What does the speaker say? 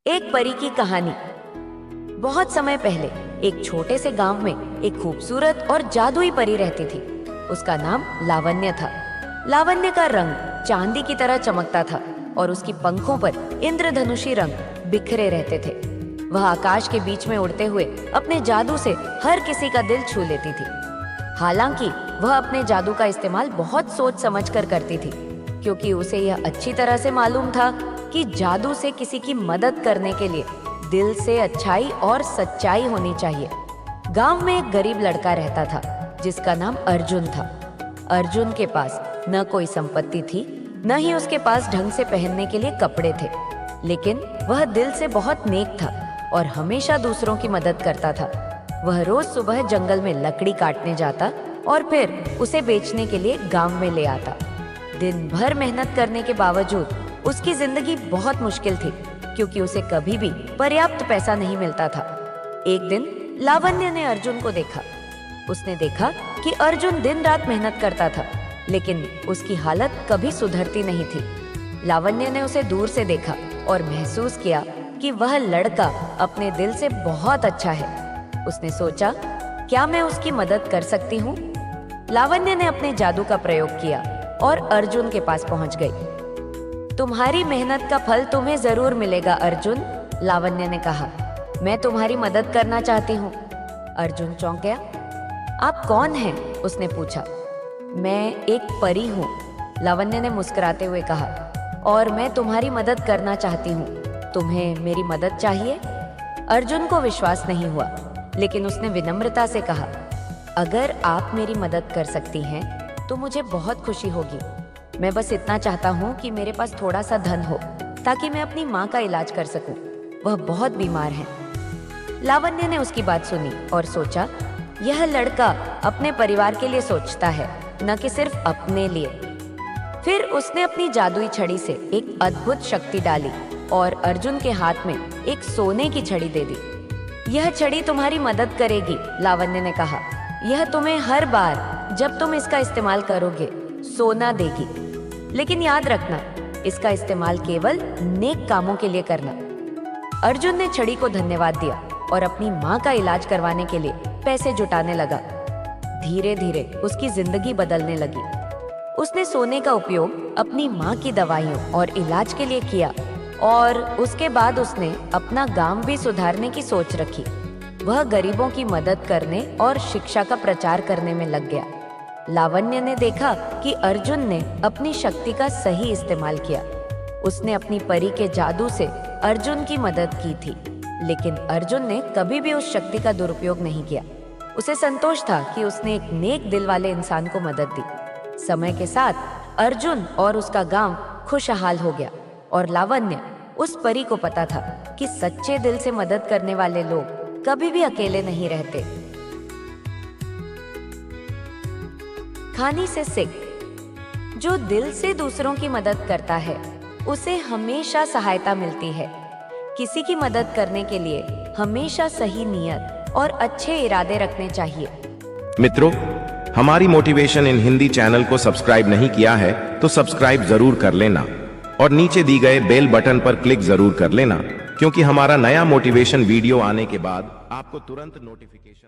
एक परी की कहानी। बहुत समय पहले एक छोटे से गांव में एक खूबसूरत और जादुई परी रहती थी। उसका नाम लावण्य था। लावण्य का रंग चांदी की तरह चमकता था और उसकी पंखों पर इंद्रधनुषी रंग बिखरे रहते थे। वह आकाश के बीच में उड़ते हुए अपने जादू से हर किसी का दिल छू लेती थी। हालांकि वह अपने जादू का इस्तेमाल बहुत सोच समझ कर करती थी, क्योंकि उसे यह अच्छी तरह से मालूम था कि जादू से किसी की मदद करने के लिए दिल से अच्छाई और सच्चाई होनी चाहिए। गांव में एक गरीब लड़का रहता था जिसका नाम अर्जुन था। अर्जुन के पास न कोई संपत्ति थी, न ही उसके पास ढंग से पहनने के लिए कपड़े थे, लेकिन वह दिल से बहुत नेक था और हमेशा दूसरों की मदद करता था। वह रोज सुबह जंगल में लकड़ी काटने जाता और फिर उसे बेचने के लिए गांव में ले आता। दिन भर मेहनत करने के बावजूद उसकी जिंदगी बहुत मुश्किल थी, क्योंकि उसे कभी भी पर्याप्त पैसा नहीं मिलता था। एक दिन लावण्य ने अर्जुन को देखा। उसने देखा कि अर्जुन दिन रात मेहनत करता था, लेकिन उसकी हालत कभी सुधरती नहीं थी। लावण्य ने उसे दूर से देखा और महसूस किया कि वह लड़का अपने दिल से बहुत अच्छा है। उसने सोचा, क्या मैं उसकी मदद कर सकती हूँ? लावण्य ने अपने जादू का प्रयोग किया और अर्जुन के पास पहुंच गई। तुम्हारी मेहनत का फल तुम्हें जरूर मिलेगा अर्जुन, लावण्य ने कहा। मैं तुम्हारी मदद करना चाहती हूँ। अर्जुन चौंक गया। आप कौन हैं? उसने पूछा। मैं एक परी हूँ, लावण्य ने मुस्कुराते हुए कहा, और मैं तुम्हारी मदद करना चाहती हूँ। तुम्हें मेरी मदद चाहिए? अर्जुन को विश्वास नहीं हुआ, लेकिन उसने विनम्रता से कहा, अगर आप मेरी मदद कर सकती हैं तो मुझे बहुत खुशी होगी। मैं बस इतना चाहता हूँ कि मेरे पास थोड़ा सा धन हो, ताकि मैं अपनी माँ का इलाज कर सकूं। वह बहुत बीमार है। लावण्य ने उसकी बात सुनी और सोचा, यह लड़का अपने परिवार के लिए सोचता है, न कि सिर्फ अपने लिए। फिर उसने अपनी जादुई छड़ी से एक अद्भुत शक्ति डाली और अर्जुन के हाथ में एक सोने की छड़ी दे दी। यह छड़ी तुम्हारी मदद करेगी, लावण्य ने कहा। यह तुम्हें हर बार जब तुम इसका इस्तेमाल करोगे सोना देगी, लेकिन याद रखना, इसका इस्तेमाल केवल नेक कामों के लिए करना। अर्जुन ने छड़ी को धन्यवाद दिया और अपनी माँ का इलाज करवाने के लिए पैसे जुटाने लगा। धीरे धीरे उसकी जिंदगी बदलने लगी। उसने सोने का उपयोग अपनी माँ की दवाइयों और इलाज के लिए किया, और उसके बाद उसने अपना गांव भी सुधारने की सोच रखी। वह गरीबों की मदद करने और शिक्षा का प्रचार करने में लग गया। लावण्य ने देखा कि अर्जुन ने अपनी शक्ति का सही इस्तेमाल किया। उसने अपनी परी के जादू से अर्जुन की मदद की थी, लेकिन अर्जुन ने कभी भी उस शक्ति का दुरुपयोग नहीं किया। उसे संतोष था कि उसने एक नेक दिल वाले इंसान को मदद दी। समय के साथ अर्जुन और उसका गांव खुशहाल हो गया, और लावण्य, उस परी को पता था कि सच्चे दिल से मदद करने वाले लोग कभी भी अकेले नहीं रहते। कहानी से सीख, जो दिल से दूसरों की मदद करता है उसे हमेशा सहायता मिलती है। किसी की मदद करने के लिए हमेशा सही नियत और अच्छे इरादे रखने चाहिए। मित्रों, हमारी मोटिवेशन इन हिंदी चैनल को सब्सक्राइब नहीं किया है तो सब्सक्राइब जरूर कर लेना और नीचे दी गए बेल बटन पर क्लिक जरूर कर लेना, क्योंकि हमारा नया मोटिवेशन वीडियो आने के बाद आपको तुरंत नोटिफिकेशन